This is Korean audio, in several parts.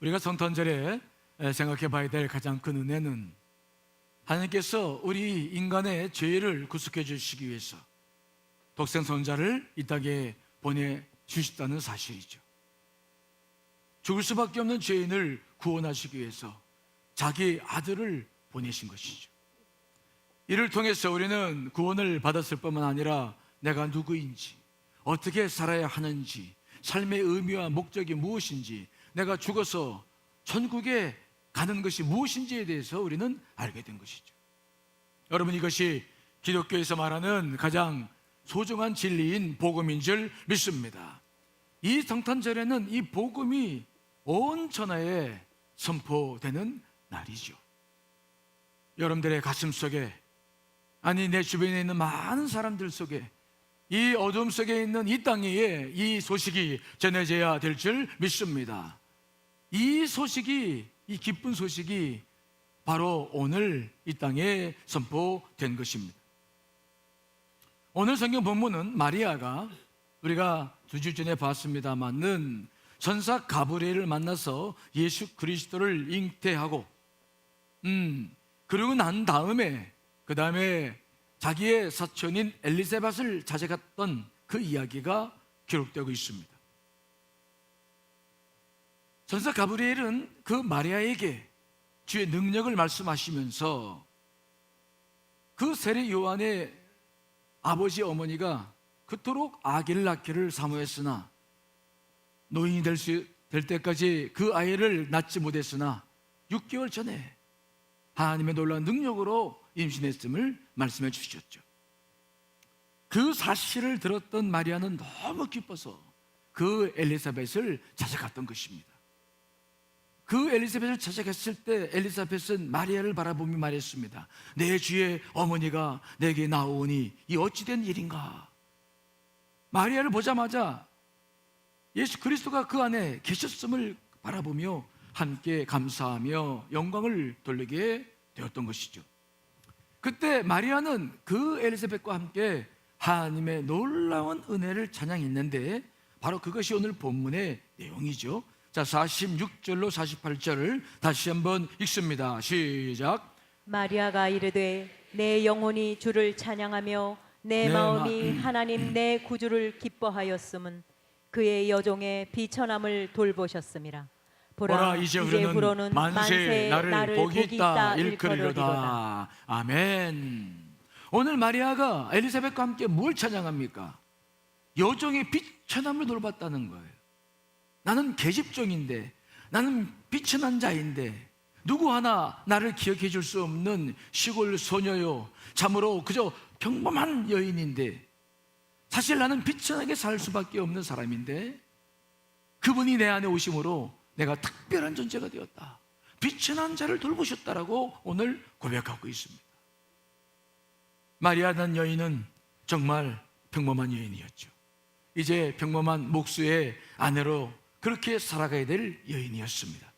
우리가 성탄절에 생각해 봐야 될 가장 큰 은혜는 하나님께서 우리 인간의 죄를 구속해 주시기 위해서 독생손자를 이 땅에 보내주셨다는 사실이죠. 죽을 수밖에 없는 죄인을 구원하시기 위해서 자기 아들을 보내신 것이죠. 이를 통해서 우리는 구원을 받았을 뿐만 아니라 내가 누구인지, 어떻게 살아야 하는지, 삶의 의미와 목적이 무엇인지, 내가 죽어서 천국에 가는 것이 무엇인지에 대해서 우리는 알게 된 것이죠. 여러분, 이것이 기독교에서 말하는 가장 소중한 진리인 복음인 줄 믿습니다. 이 성탄절에는 이 복음이 온 천하에 선포되는 날이죠. 여러분들의 가슴 속에, 아니 내 주변에 있는 많은 사람들 속에, 이 어둠 속에 있는 이 땅에 이 소식이 전해져야 될 줄 믿습니다. 이 소식이, 이 기쁜 소식이 바로 오늘 이 땅에 선포된 것입니다. 오늘 성경 본문은 마리아가 우리가 2주 전에 봤습니다마는 천사 가브리엘을 만나서 예수 그리스도를 잉태하고 그러고 난 다음에 그 다음에 자기의 사촌인 엘리사벳을 찾아갔던 그 이야기가 기록되고 있습니다. 천사 가브리엘은 그 마리아에게 주의 능력을 말씀하시면서 그 세례 요한의 아버지 어머니가 그토록 아기를 낳기를 사모했으나 노인이 될 때까지 그 아이를 낳지 못했으나 6개월 전에 하나님의 놀라운 능력으로 임신했음을 말씀해 주셨죠. 그 사실을 들었던 마리아는 너무 기뻐서 그 엘리사벳을 찾아갔던 것입니다. 그 엘리사벳을 찾아갔을 때 엘리사벳은 마리아를 바라보며 말했습니다. 내 주의 어머니가 내게 나오니 이 어찌된 일인가. 마리아를 보자마자 예수 그리스도가 그 안에 계셨음을 바라보며 함께 감사하며 영광을 돌리게 되었던 것이죠. 그때 마리아는 그 엘리사벳과 함께 하나님의 놀라운 은혜를 찬양했는데 바로 그것이 오늘 본문의 내용이죠. 자, 46절로 48절을 다시 한번 읽습니다. 시작. 마리아가 이르되 내 영혼이 주를 찬양하며 내 마음이 하나님 내 구주를 기뻐하였음은 그의 여종의 비천함을 돌보셨음이라. 보라, 이제 우리는 만세 나를 복이 있다 일컬으리로다. 아멘. 오늘 마리아가 엘리사벳과 함께 뭘 찬양합니까? 여종의 비천함을 돌봤다는 거예요. 나는 계집종인데, 나는 비천한 자인데 누구 하나 나를 기억해 줄 수 없는 시골 소녀요, 참으로 그저 평범한 여인인데 사실 나는 비천하게 살 수밖에 없는 사람인데 그분이 내 안에 오심으로 내가 특별한 존재가 되었다. 비천한 자를 돌보셨다라고 오늘 고백하고 있습니다. 마리아라는 여인은 정말 평범한 여인이었죠. 이제 평범한 목수의 아내로 그렇게 살아가야 될 여인이었습니다.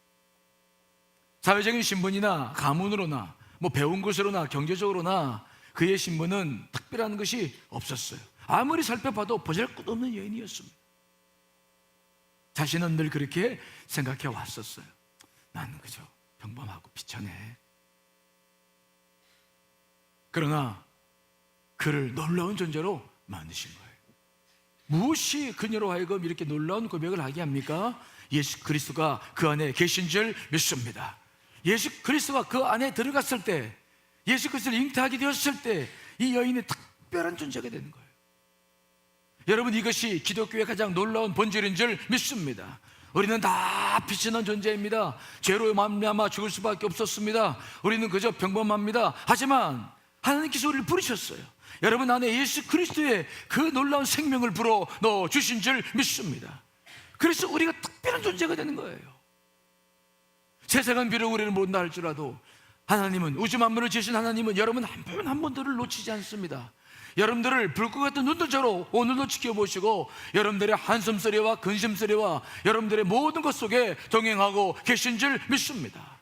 사회적인 신분이나 가문으로나 배운 것으로나 경제적으로나 그의 신분은 특별한 것이 없었어요. 아무리 살펴봐도 보잘것없는 여인이었습니다. 자신은 늘 그렇게 생각해 왔었어요. 나는 그저 평범하고 비천해. 그러나 그를 놀라운 존재로 만드신 거예요. 무엇이 그녀로 하여금 이렇게 놀라운 고백을 하게 합니까? 예수 그리스도가 그 안에 계신 줄 믿습니다. 예수 그리스도가 그 안에 들어갔을 때, 예수 그리스도를 잉태하게 되었을 때 이 여인이 특별한 존재가 되는 거예요. 여러분, 이것이 기독교의 가장 놀라운 본질인 줄 믿습니다. 우리는 다 비천한 존재입니다. 죄로 말미암아 죽을 수밖에 없었습니다. 우리는 그저 평범합니다. 하지만 하나님께서 우리를 부르셨어요. 여러분 안에 예수 그리스도의 그 놀라운 생명을 불어 넣어 주신 줄 믿습니다. 그래서 우리가 특별한 존재가 되는 거예요. 세상은 비록 우리를 못나 할지라도 하나님은, 우주 만물을 지으신 하나님은 여러분 한 분 한 분들을 놓치지 않습니다. 여러분들을 불꽃 같은 눈동자로 오늘도 지켜보시고 여러분들의 한숨소리와 근심소리와 여러분들의 모든 것 속에 동행하고 계신 줄 믿습니다.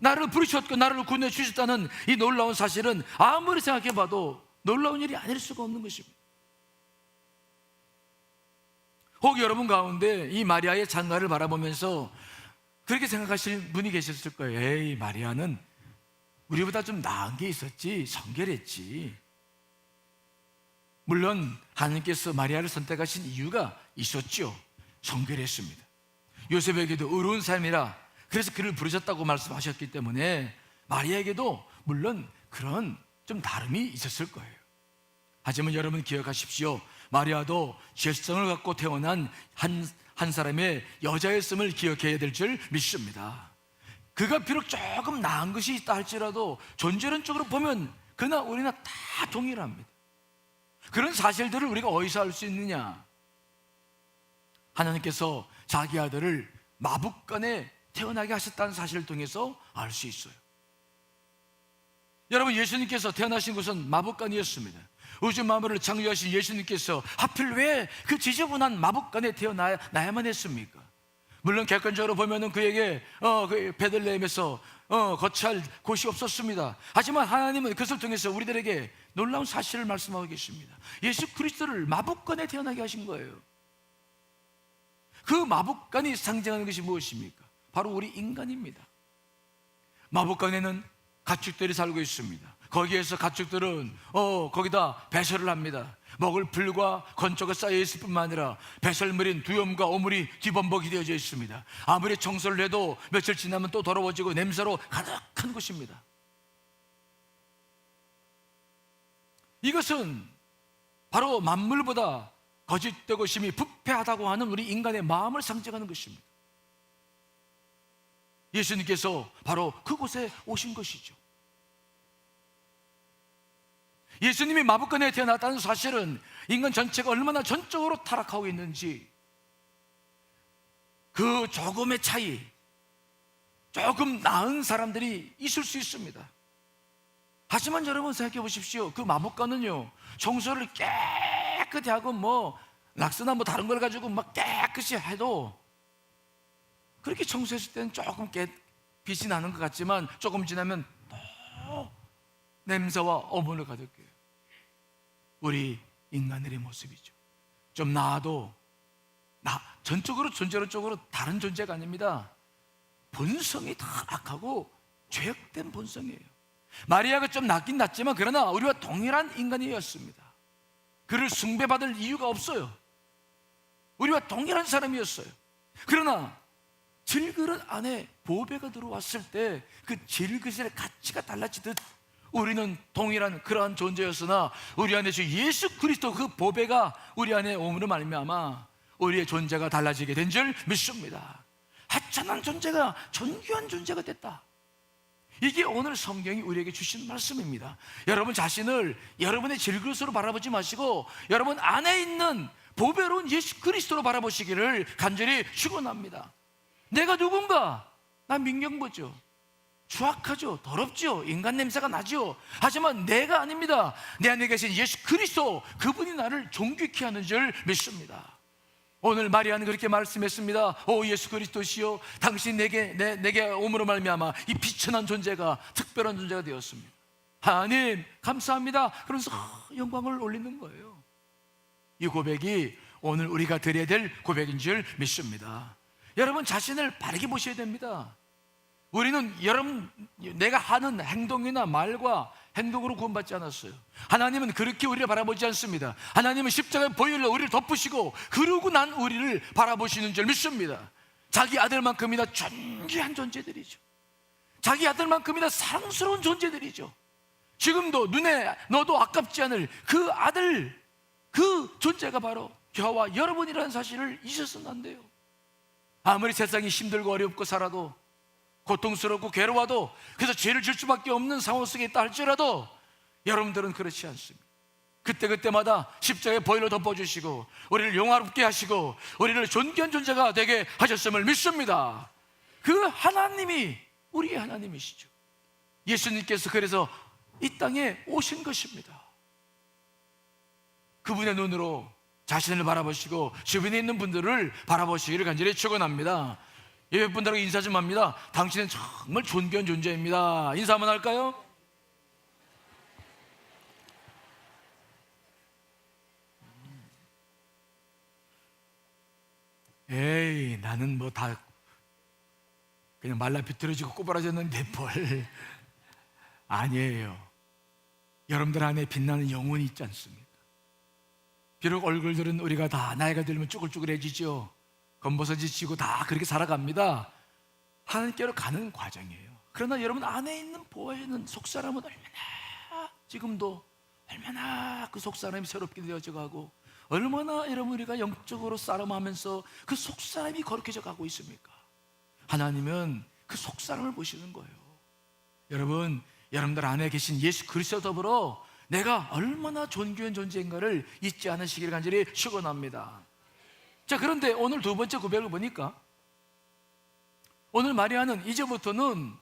나를 부르셨고 나를 구원해 주셨다는 이 놀라운 사실은 아무리 생각해봐도 놀라운 일이 아닐 수가 없는 것입니다. 혹 여러분 가운데 이 마리아의 장가를 바라보면서 그렇게 생각하시는 분이 계셨을 거예요. 에이, 마리아는 우리보다 좀 나은 게 있었지, 성결했지. 물론 하나님께서 마리아를 선택하신 이유가 있었죠. 성결했습니다. 요셉에게도 의로운 삶이라 그래서 그를 부르셨다고 말씀하셨기 때문에 마리아에게도 물론 그런 좀 다름이 있었을 거예요. 하지만 여러분 기억하십시오. 마리아도 죄성을 갖고 태어난 한 사람의 여자였음을 기억해야 될 줄 믿습니다. 그가 비록 조금 나은 것이 있다 할지라도 존재론적으로 보면 그나 우리나 다 동일합니다. 그런 사실들을 우리가 어디서 알 수 있느냐? 하나님께서 자기 아들을 마부간에 태어나게 하셨다는 사실을 통해서 알 수 있어요. 여러분, 예수님께서 태어나신 곳은 마부간이었습니다. 우주 만물을 창조하신 예수님께서 하필 왜 그 지저분한 마부간에 태어나야만 했습니까? 물론 객관적으로 보면은 그에게 그 베들레헴에서 거처할 곳이 없었습니다. 하지만 하나님은 그것을 통해서 우리들에게 놀라운 사실을 말씀하고 계십니다. 예수 그리스도를 마부간에 태어나게 하신 거예요. 그 마부간이 상징하는 것이 무엇입니까? 바로 우리 인간입니다. 마부간에는 가축들이 살고 있습니다. 거기에서 가축들은 거기다 배설을 합니다. 먹을 풀과 건초가 쌓여 있을 뿐만 아니라 배설물인 두염과 오물이 뒤범벅이 되어져 있습니다. 아무리 청소를 해도 며칠 지나면 또 더러워지고 냄새로 가득한 곳입니다. 이것은 바로 만물보다 거짓되고 심히 부패하다고 하는 우리 인간의 마음을 상징하는 것입니다. 예수님께서 바로 그곳에 오신 것이죠. 예수님이 마부간에 태어났다는 사실은 인간 전체가 얼마나 전적으로 타락하고 있는지, 그 조금의 차이, 조금 나은 사람들이 있을 수 있습니다. 하지만 여러분 생각해 보십시오. 그 마부간은요, 청소를 깨끗이 하고 락스나 다른 걸 가지고 막 깨끗이 해도 그렇게 청소했을 때는 조금 빛이 나는 것 같지만 조금 지나면 또 냄새와 어물을 가득해요. 우리 인간들의 모습이죠. 좀 나아도 전적으로 존재론적으로 다른 존재가 아닙니다. 본성이 다 악하고 죄악된 본성이에요. 마리아가 좀 낫긴 낫지만 그러나 우리와 동일한 인간이었습니다. 그를 숭배받을 이유가 없어요. 우리와 동일한 사람이었어요. 그러나 질그릇 안에 보배가 들어왔을 때 그 질그릇의 가치가 달라지듯 우리는 동일한 그러한 존재였으나 우리 안에 주 예수 그리스도 그 보배가 우리 안에 오므로 말미암아 우리의 존재가 달라지게 된 줄 믿습니다. 하찮은 존재가 존귀한 존재가 됐다. 이게 오늘 성경이 우리에게 주신 말씀입니다. 여러분 자신을 여러분의 질그릇으로 바라보지 마시고 여러분 안에 있는 보배로운 예수 그리스도로 바라보시기를 간절히 축원합니다. 내가 누군가? 난 민경보죠. 추악하죠. 더럽죠. 인간 냄새가 나죠. 하지만 내가 아닙니다. 내 안에 계신 예수 그리스도, 그분이 나를 존귀케 하는 줄 믿습니다. 오늘 마리아는 그렇게 말씀했습니다. 오 예수 그리스도시여, 당신 내게 오므로 말미암아 이 비천한 존재가 특별한 존재가 되었습니다. 하나님 감사합니다. 그러면서 영광을 올리는 거예요. 이 고백이 오늘 우리가 드려야 될 고백인 줄 믿습니다. 여러분 자신을 바르게 보셔야 됩니다. 우리는 내가 하는 행동이나 말과 행동으로 구원받지 않았어요. 하나님은 그렇게 우리를 바라보지 않습니다. 하나님은 십자가의 보혈로 우리를 덮으시고 그러고 난 우리를 바라보시는 줄 믿습니다. 자기 아들만큼이나 존귀한 존재들이죠. 자기 아들만큼이나 사랑스러운 존재들이죠. 지금도 눈에 넣어도 아깝지 않을 그 아들, 그 존재가 바로 저와 여러분이라는 사실을 잊어서는 안 돼요. 아무리 세상이 힘들고 어렵고 살아도, 고통스럽고 괴로워도, 그래서 죄를 질 수밖에 없는 상황 속에 있다 할지라도 여러분들은 그렇지 않습니다. 그때마다 십자가의 보혈로 덮어주시고 우리를 영화롭게 하시고 우리를 존귀한 존재가 되게 하셨음을 믿습니다. 그 하나님이 우리의 하나님이시죠. 예수님께서 그래서 이 땅에 오신 것입니다. 그분의 눈으로 자신을 바라보시고 주변에 있는 분들을 바라보시기를 간절히 축원합니다. 예배분들하고 인사 좀 합니다. 당신은 정말 존귀한 존재입니다. 인사 한번 할까요? 에이, 나는 그냥 말라 비틀어지고 꼬부라졌는데 뭘. 아니에요. 여러분들 안에 빛나는 영혼이 있지 않습니까? 비록 얼굴들은 우리가 다 나이가 들면 쭈글쭈글해지죠. 검버섯이 지고 다 그렇게 살아갑니다. 하나님께로 가는 과정이에요. 그러나 여러분 안에 있는 보여있는 속사람은 얼마나 지금도 얼마나 그 속사람이 새롭게 되어져 가고, 얼마나 여러분 우리가 영적으로 싸움하면서 그 속사람이 거룩해져 가고 있습니까? 하나님은 그 속사람을 보시는 거예요. 여러분, 여러분들 안에 계신 예수 그리스도 더불어 내가 얼마나 존귀한 존재인가를 잊지 않으시기를 간절히 축원합니다. 자, 그런데 오늘 두 번째 고백을 보니까 오늘 마리아는 이제부터는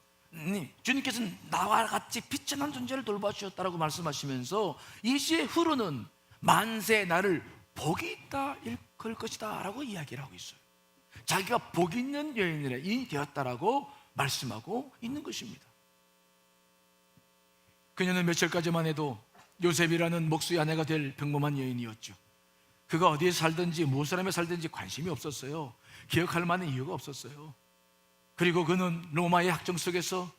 주님께서는 나와 같이 빛의 존재를 돌봐주셨다라고 말씀하시면서 이 시의 후로는 만세 나를 복이 있다 일컬 것이다 라고 이야기를 하고 있어요. 자기가 복 있는 여인이 되었다라고 말씀하고 있는 것입니다. 그녀는 며칠까지만 해도 요셉이라는 목수의 아내가 될 평범한 여인이었죠. 그가 어디에 살든지 무엇을 하며 살든지 관심이 없었어요. 기억할 만한 이유가 없었어요. 그리고 그는 로마의 학정 속에서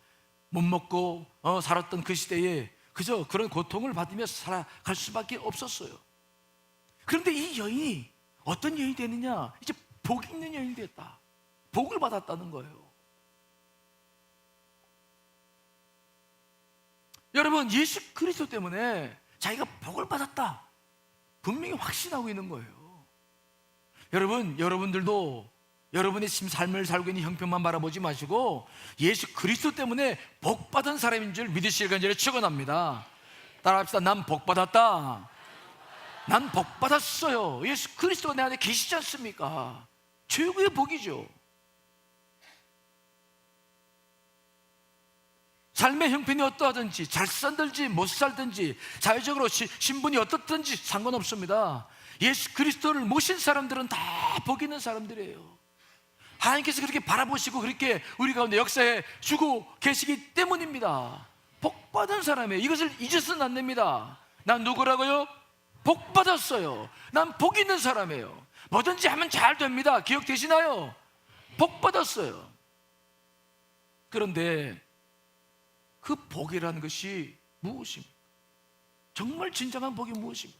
못 먹고 살았던 그 시대에 그저 그런 고통을 받으며 살아갈 수밖에 없었어요. 그런데 이 여인이 어떤 여인이 되느냐? 이제 복 있는 여인이 됐다. 복을 받았다는 거예요. 여러분, 예수 그리스도 때문에 자기가 복을 받았다 분명히 확신하고 있는 거예요. 여러분, 여러분들도 여러분의 지금 삶을 살고 있는 형편만 바라보지 마시고 예수 그리스도 때문에 복 받은 사람인 줄 믿으시길 간절히 축원합니다. 따라합시다. 난 복 받았다. 난 복 받았어요. 예수 그리스도가 내 안에 계시지 않습니까? 최고의 복이죠. 삶의 형편이 어떠하든지 잘 살든지 못 살든지 사회적으로 신분이 어떻든지 상관없습니다. 예수 그리스도를 모신 사람들은 다 복 있는 사람들이에요. 하나님께서 그렇게 바라보시고 그렇게 우리 가운데 역사해 주고 계시기 때문입니다. 복 받은 사람이에요. 이것을 잊어서는 안 됩니다. 난 누구라고요? 복 받았어요. 난 복 있는 사람이에요. 뭐든지 하면 잘 됩니다. 기억되시나요? 복 받았어요. 그런데 그 복이라는 것이 무엇입니까? 정말 진정한 복이 무엇입니까?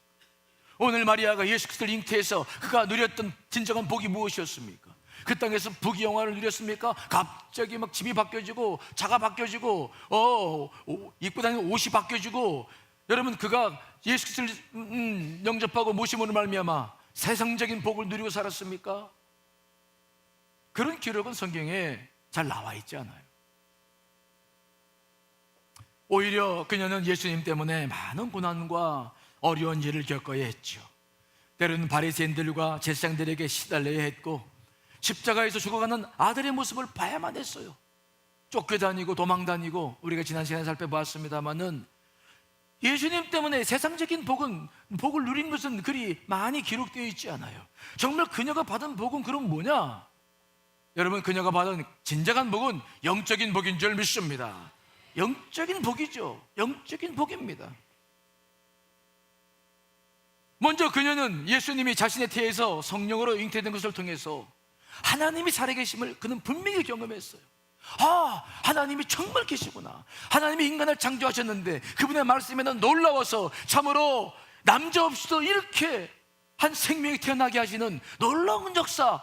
오늘 마리아가 예수 그리스도를 잉태해서 그가 누렸던 진정한 복이 무엇이었습니까? 그 땅에서 부귀영화를 누렸습니까? 갑자기 막 집이 바뀌어지고 차가 바뀌어지고 입고 다니는 옷이 바뀌어지고, 여러분 그가 예수 그리스도를 영접하고 모심으로 말미암아 세상적인 복을 누리고 살았습니까? 그런 기록은 성경에 잘 나와 있지 않아요. 오히려 그녀는 예수님 때문에 많은 고난과 어려운 일을 겪어야 했죠. 때로는 바리새인들과 제사장들에게 시달려야 했고, 십자가에서 죽어가는 아들의 모습을 봐야만 했어요. 쫓겨다니고 도망다니고, 우리가 지난 시간에 살펴보았습니다마는 예수님 때문에 세상적인 복을 누린 것은 그리 많이 기록되어 있지 않아요. 정말 그녀가 받은 복은 그럼 뭐냐? 여러분, 그녀가 받은 진정한 복은 영적인 복인 줄 믿습니다. 영적인 복이죠. 영적인 복입니다. 먼저 그녀는 예수님이 자신의 태에서 성령으로 잉태된 것을 통해서 하나님이 살아계심을 그는 분명히 경험했어요. 하나님이 정말 계시구나. 하나님이 인간을 창조하셨는데 그분의 말씀에는 놀라워서 참으로 남자 없이도 이렇게 한 생명이 태어나게 하시는 놀라운 역사,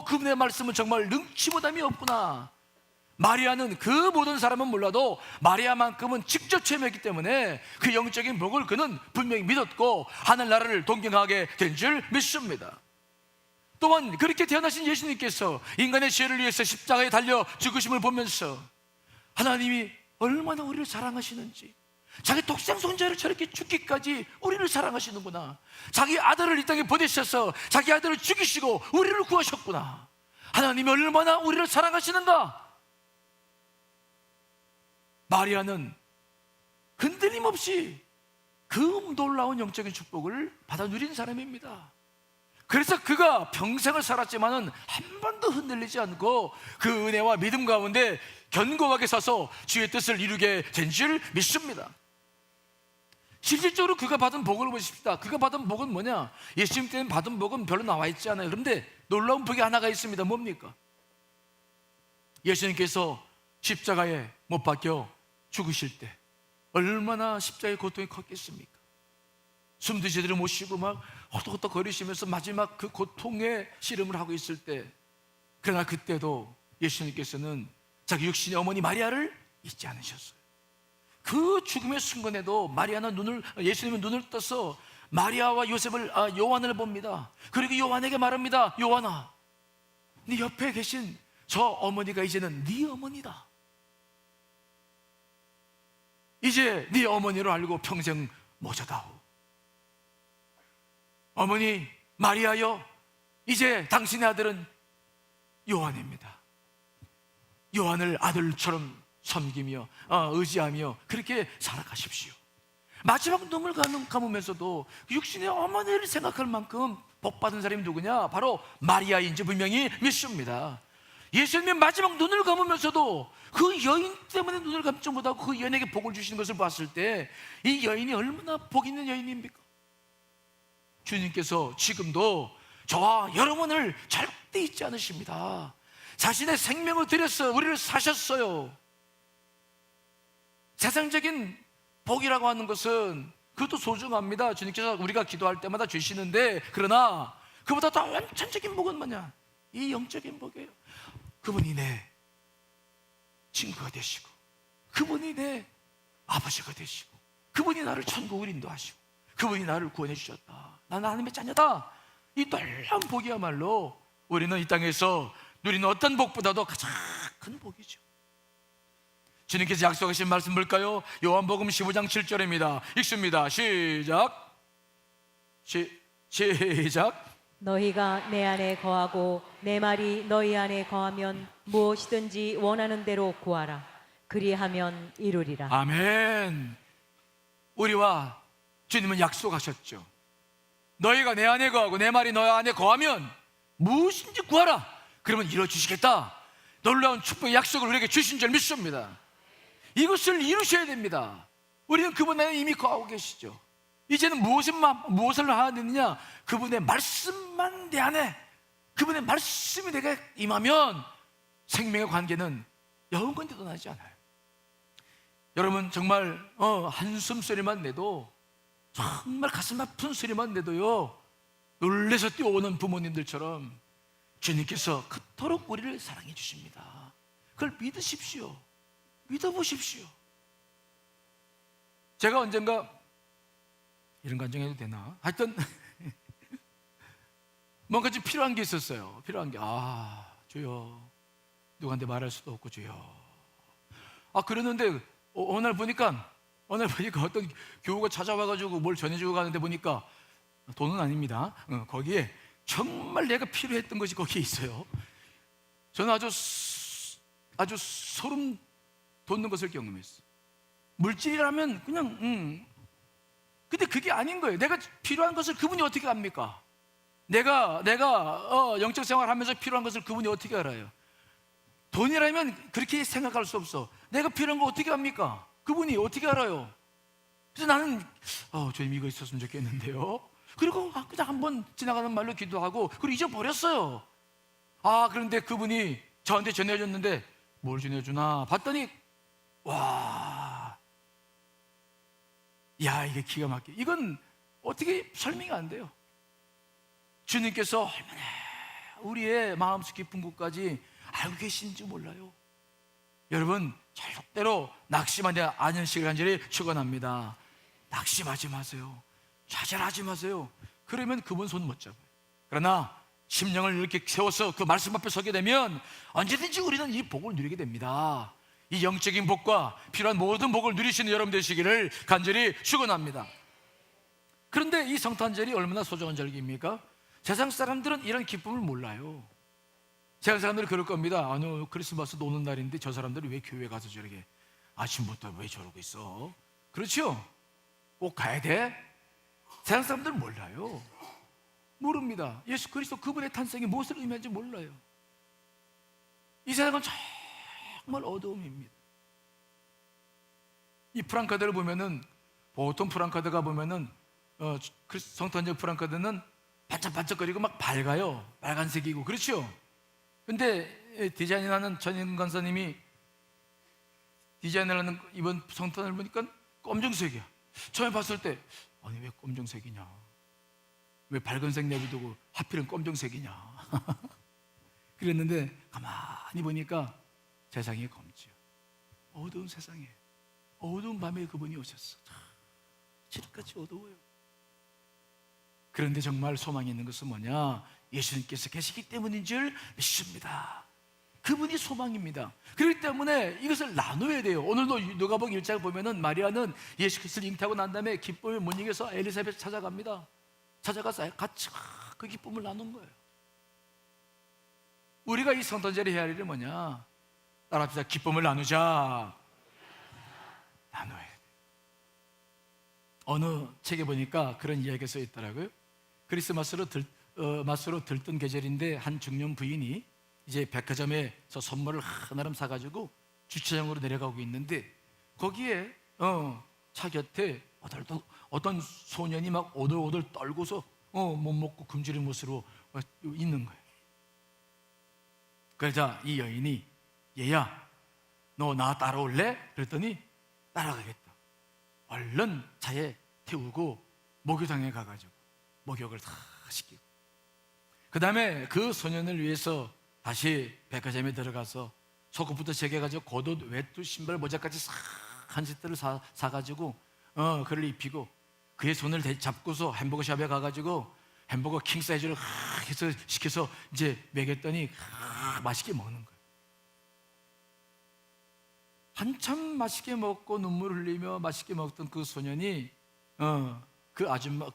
그분의 말씀은 정말 능치보담이 없구나. 마리아는 그 모든 사람은 몰라도 마리아만큼은 직접 체험했기 때문에 그 영적인 복을 그는 분명히 믿었고 하늘나라를 동경하게 된 줄 믿습니다. 또한 그렇게 태어나신 예수님께서 인간의 죄를 위해서 십자가에 달려 죽으심을 보면서 하나님이 얼마나 우리를 사랑하시는지, 자기 독생 손자를 저렇게 죽기까지 우리를 사랑하시는구나. 자기 아들을 이 땅에 보내셔서 자기 아들을 죽이시고 우리를 구하셨구나. 하나님이 얼마나 우리를 사랑하시는가. 마리아는 흔들림 없이 그 놀라운 영적인 축복을 받아 누린 사람입니다. 그래서 그가 평생을 살았지만은 한 번도 흔들리지 않고 그 은혜와 믿음 가운데 견고하게 서서 주의 뜻을 이루게 된 줄 믿습니다. 실질적으로 그가 받은 복을 보십시다. 그가 받은 복은 뭐냐? 예수님 때문에 받은 복은 별로 나와 있지 않아요. 그런데 놀라운 복이 하나가 있습니다. 뭡니까? 예수님께서 십자가에 못 박혀 죽으실 때 얼마나 십자가의 고통이 컸겠습니까? 숨도 제대로 못 쉬고 막 허덕허덕 거리시면서 마지막 그 고통의 씨름을 하고 있을 때, 그러나 그때도 예수님께서는 자기 육신의 어머니 마리아를 잊지 않으셨어요. 그 죽음의 순간에도 예수님은 눈을 떠서 마리아와 요한을 봅니다. 그리고 요한에게 말합니다. 요한아, 네 옆에 계신 저 어머니가 이제는 네 어머니다. 이제 네 어머니로 알고 평생 모셔다오. 어머니 마리아여, 이제 당신의 아들은 요한입니다. 요한을 아들처럼 섬기며 의지하며 그렇게 살아가십시오. 마지막 눈물 감으면서도 육신의 어머니를 생각할 만큼 복받은 사람이 누구냐? 바로 마리아인지 분명히 믿습니다. 예수님이 마지막 눈을 감으면서도 그 여인 때문에 눈을 감지 못하고 그 여인에게 복을 주시는 것을 봤을 때 이 여인이 얼마나 복 있는 여인입니까? 주님께서 지금도 저와 여러분을 절대 잊지 않으십니다. 자신의 생명을 들여서 우리를 사셨어요. 세상적인 복이라고 하는 것은 그것도 소중합니다. 주님께서 우리가 기도할 때마다 주시는데, 그러나 그보다 더 원천적인 복은 뭐냐? 이 영적인 복이에요. 그분이 내 친구가 되시고, 그분이 내 아버지가 되시고, 그분이 나를 천국을 인도하시고, 그분이 나를 구원해 주셨다. 나는 하나님의 자녀다. 이 놀라운 복이야말로 우리는 이 땅에서 누리는 어떤 복보다도 가장 큰 복이죠. 주님께서 약속하신 말씀 뭘까요? 요한복음 15장 7절입니다. 읽습니다. 시작. 너희가 내 안에 거하고 내 말이 너희 안에 거하면 무엇이든지 원하는 대로 구하라. 그리하면 이루리라. 아멘. 우리와 주님은 약속하셨죠. 너희가 내 안에 거하고 내 말이 너희 안에 거하면 무엇인지 구하라. 그러면 이루어주시겠다. 놀라운 축복의 약속을 우리에게 주신 줄 믿습니다. 이것을 이루셔야 됩니다. 우리는 그분 안에 이미 거하고 계시죠. 이제는 무엇을 하야 되느냐? 그분의 말씀만 내 안에, 그분의 말씀이 내게 임하면 생명의 관계는 영원히 떠나지 않아요. 여러분 정말 한숨 소리만 내도, 정말 가슴 아픈 소리만 내도요, 놀래서 뛰어오는 부모님들처럼 주님께서 그토록 우리를 사랑해 주십니다. 그걸 믿으십시오. 믿어보십시오. 제가 언젠가 이런 간증해도 되나? 하여튼 뭔가 좀 필요한 게 있었어요. 필요한 게, 주여, 누구한테 말할 수도 없고 주여. 그랬는데 어느 날 보니까 어떤 교우가 찾아와가지고 뭘 전해주고 가는데 보니까, 돈은 아닙니다. 거기에 정말 내가 필요했던 것이 거기에 있어요. 저는 아주 소름 돋는 것을 경험했어요. 물질이라면 그냥 근데 그게 아닌 거예요. 내가 필요한 것을 그분이 어떻게 압니까? 내가 영적 생활하면서 필요한 것을 그분이 어떻게 알아요? 돈이라면 그렇게 생각할 수 없어. 내가 필요한 거 어떻게 압니까? 그분이 어떻게 알아요? 그래서 나는 주님 이거 있었으면 좋겠는데요. 그리고 그냥 한번 지나가는 말로 기도하고 그리고 잊어버렸어요. 그런데 그분이 저한테 전해줬는데 뭘 전해주나 봤더니, 이게 기가 막혀. 이건 어떻게 설명이 안 돼요. 주님께서 얼마나 우리의 마음속 깊은 곳까지 알고 계신지 몰라요. 여러분 절대로 낙심하지 않으시길 간절히 축원합니다. 낙심하지 마세요. 좌절하지 마세요. 그러면 그분 손 못 잡아요. 그러나 심령을 이렇게 세워서 그 말씀 앞에 서게 되면 언제든지 우리는 이 복을 누리게 됩니다. 이 영적인 복과 필요한 모든 복을 누리시는 여러분 되시기를 간절히 축원합니다. 그런데 이 성탄절이 얼마나 소중한 절기입니까? 세상 사람들은 이런 기쁨을 몰라요. 세상 사람들은 그럴 겁니다. 크리스마스 노는 날인데 저 사람들이 왜 교회 가서 저렇게 아침부터 왜 저러고 있어? 그렇죠? 꼭 가야 돼? 세상 사람들은 몰라요. 모릅니다. 예수 그리스도 그분의 탄생이 무엇을 의미하는지 몰라요. 이 세상은 정말 어두움입니다. 이 프랑카드를 보면은, 보통 프랑카드가 보면은 성탄절 프랑카드는 반짝반짝거리고 막 밝아요. 빨간색이고, 그렇죠? 근데 디자인하는 전인 권사님이 디자인을 하는 이번 성탄을 보니까 검정색이야. 처음에 봤을 때 아니 왜 검정색이냐, 왜 밝은색 내비두고 하필은 검정색이냐 그랬는데 가만히 보니까 세상이 검지요. 어두운 세상에 어두운 밤에 그분이 오셨어. 칠흑같이 어두워요. 그런데 정말 소망이 있는 것은 뭐냐? 예수님께서 계시기 때문인 줄 믿습니다. 그분이 소망입니다. 그렇기 때문에 이것을 나눠야 돼요. 오늘도 누가복음 1장 보면은 마리아는 예수 그리스도를 잉태하고 난 다음에 기쁨을 못 이겨서 엘리사벳 찾아갑니다. 찾아가서 같이 그 기쁨을 나눈 거예요. 우리가 이 성탄절에 해야 할 일은 뭐냐? 따라합시다. 기쁨을 나누자. 나눠야 돼. 어느 책에 보니까 그런 이야기가 써 있더라고요. 크리스마스로 들뜬 계절인데 한 중년 부인이 이제 백화점에서 선물을 하나름 사가지고 주차장으로 내려가고 있는데 거기에 차 곁에 어떤 소년이 막 오들오들 떨고서 못 먹고 굶주린 모습으로 있는 거예요. 그러자 이 여인이 얘야 너 나 따라올래? 그랬더니 따라가겠다. 얼른 차에 태우고 목욕탕에 가가지고 목욕을 다 시키고 그 다음에 그 소년을 위해서 다시 백화점에 들어가서 속옷부터 제거해가지고 겉옷, 외투, 신발, 모자까지 싹 한 세트를 사가지고 그를 입히고 그의 손을 잡고서 햄버거 샵에 가가지고 햄버거 킹 사이즈를 해서 시켜서 이제 먹였더니 맛있게 먹는 거예요. 한참 맛있게 먹고 눈물 흘리며 맛있게 먹던 그 소년이 그 아줌마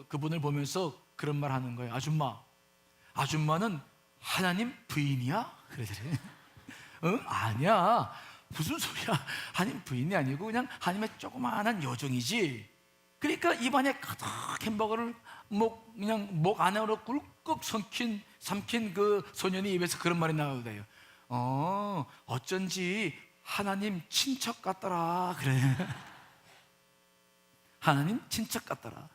그분을 보면서 그런 말 하는 거예요. 아줌마는 하나님 부인이야? 그러더래. 아니야. 무슨 소리야? 하나님 부인이 아니고 그냥 하나님의 조그마한 요정이지. 그러니까 입안에 가득 햄버거를 그냥 목 안으로 꿀꺽 삼킨 그 소년이 입에서 그런 말이 나오대요. 어쩐지 하나님 친척 같더라. 그래. 하나님 친척 같더라.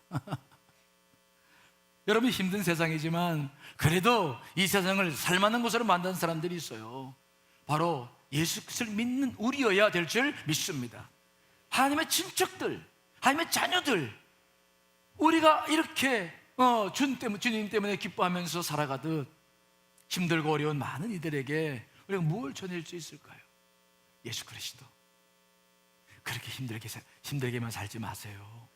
여러분 힘든 세상이지만 그래도 이 세상을 살만한 곳으로 만든 사람들이 있어요. 바로 예수 그리스도를 믿는 우리여야 될 줄 믿습니다. 하나님의 친척들, 하나님의 자녀들, 우리가 이렇게 주님 때문에 기뻐하면서 살아가듯 힘들고 어려운 많은 이들에게 우리가 뭘 전할 수 있을까요? 예수 그리스도. 그렇게 힘들게만 살지 마세요.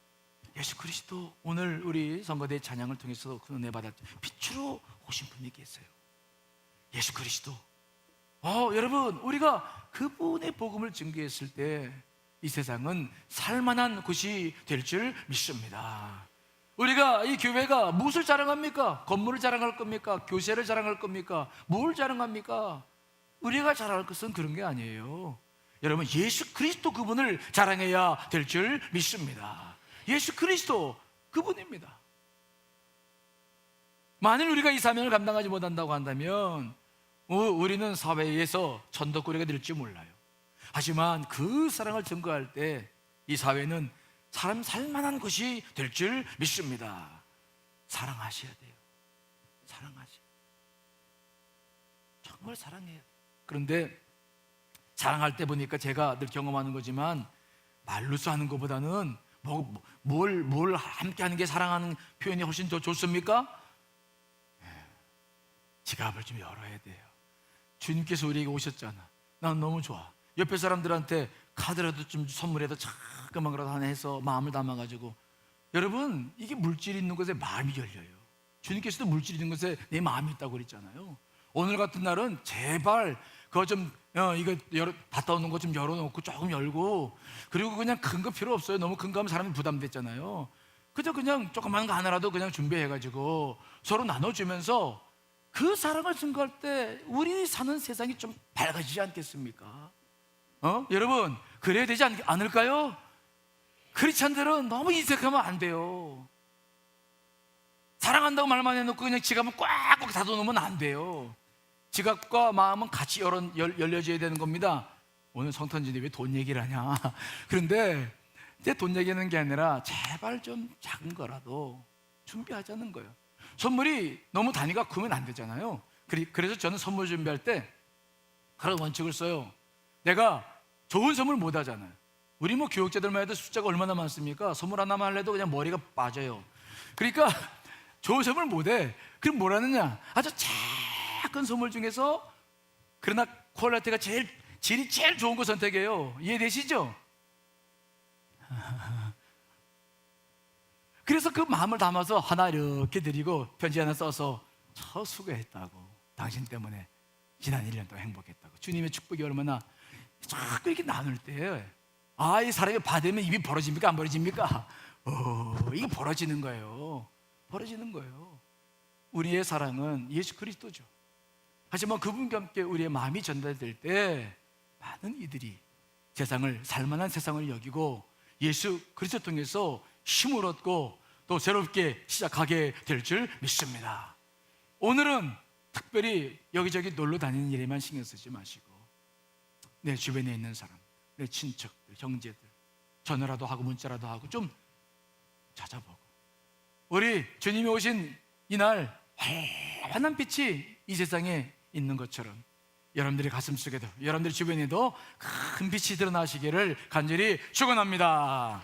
예수 그리스도. 오늘 우리 선거대 찬양을 통해서 그 은혜 받았죠. 빛으로 오신 분이 계세요. 예수 그리스도. 여러분 우리가 그분의 복음을 증거했을 때 이 세상은 살만한 곳이 될 줄 믿습니다. 우리가 이 교회가 무엇을 자랑합니까? 건물을 자랑할 겁니까? 교세를 자랑할 겁니까? 뭘 자랑합니까? 우리가 자랑할 것은 그런 게 아니에요. 여러분 예수 그리스도 그분을 자랑해야 될 줄 믿습니다. 예수 그리스도 그분입니다. 만일 우리가 이 사명을 감당하지 못한다고 한다면 우리는 사회에서 천덕꾸리가 될지 몰라요. 하지만 그 사랑을 증거할 때 이 사회는 사람 살만한 것이 될 줄 믿습니다. 사랑하셔야 돼요. 사랑하셔야 돼요. 정말 사랑해야 돼요. 그런데 사랑할 때 보니까 제가 늘 경험하는 거지만 말로써 하는 것보다는 뭘 함께 하는 게 사랑하는 표현이 훨씬 더 좋습니까? 지갑을 좀 열어야 돼요. 주님께서 우리에게 오셨잖아. 난 너무 좋아. 옆에 사람들한테 카드라도 좀 선물해도 자꾸만 거라도 하나 해서 마음을 담아가지고. 여러분 이게 물질이 있는 곳에 마음이 열려요. 주님께서도 물질이 있는 곳에 내 마음이 있다고 그랬잖아요. 오늘 같은 날은 제발 그거 좀 이거 받다 오는 거 좀 열어놓고 조금 열고, 그리고 그냥 큰 거 필요 없어요. 너무 큰 거 하면 사람이 부담됐잖아요. 그냥 조그만 거 하나라도 그냥 준비해가지고 서로 나눠주면서 그 사랑을 증거할 때 우리 사는 세상이 좀 밝아지지 않겠습니까? 여러분 그래야 되지 않을까요? 크리스찬들은 너무 인색하면 안 돼요. 사랑한다고 말만 해놓고 그냥 지갑은 꽉꽉 닫아놓으면 안 돼요. 지갑과 마음은 같이 열려져야 되는 겁니다. 오늘 성탄절이 왜 돈 얘기를 하냐? 그런데 이제 돈 얘기하는 게 아니라 제발 좀 작은 거라도 준비하자는 거예요. 선물이 너무 단위가 크면 안 되잖아요. 그래서 저는 선물 준비할 때 그런 원칙을 써요. 내가 좋은 선물 못 하잖아요. 우리 뭐 교육자들만 해도 숫자가 얼마나 많습니까? 선물 하나만 해도 그냥 머리가 빠져요. 그러니까 좋은 선물 못 해. 그럼 뭘 하느냐? 아주 작은 선물 중에서 그러나 퀄리티가 질이 제일 좋은 거 선택해요. 이해되시죠? 그래서 그 마음을 담아서 하나 이렇게 드리고 편지 하나 써서 저 수고했다고, 당신 때문에 지난 1년 동안 행복했다고, 주님의 축복이 얼마나 자꾸 이렇게 나눌 때, 이 사람이 받으면 입이 벌어집니까? 안 벌어집니까? 이게 벌어지는 거예요. 벌어지는 거예요. 우리의 사랑은 예수 그리스도죠. 하지만 그분과 함께 우리의 마음이 전달될 때 많은 이들이 세상을, 살만한 세상을 여기고 예수 그리스도 통해서 힘을 얻고 또 새롭게 시작하게 될 줄 믿습니다. 오늘은 특별히 여기저기 놀러 다니는 일에만 신경 쓰지 마시고 내 주변에 있는 사람, 내 친척들, 형제들 전화라도 하고 문자라도 하고 좀 찾아보고, 우리 주님이 오신 이날 환한 빛이 이 세상에 있는 것처럼 여러분들의 가슴속에도, 여러분들 주변에도 큰 빛이 드러나시기를 간절히 축원합니다.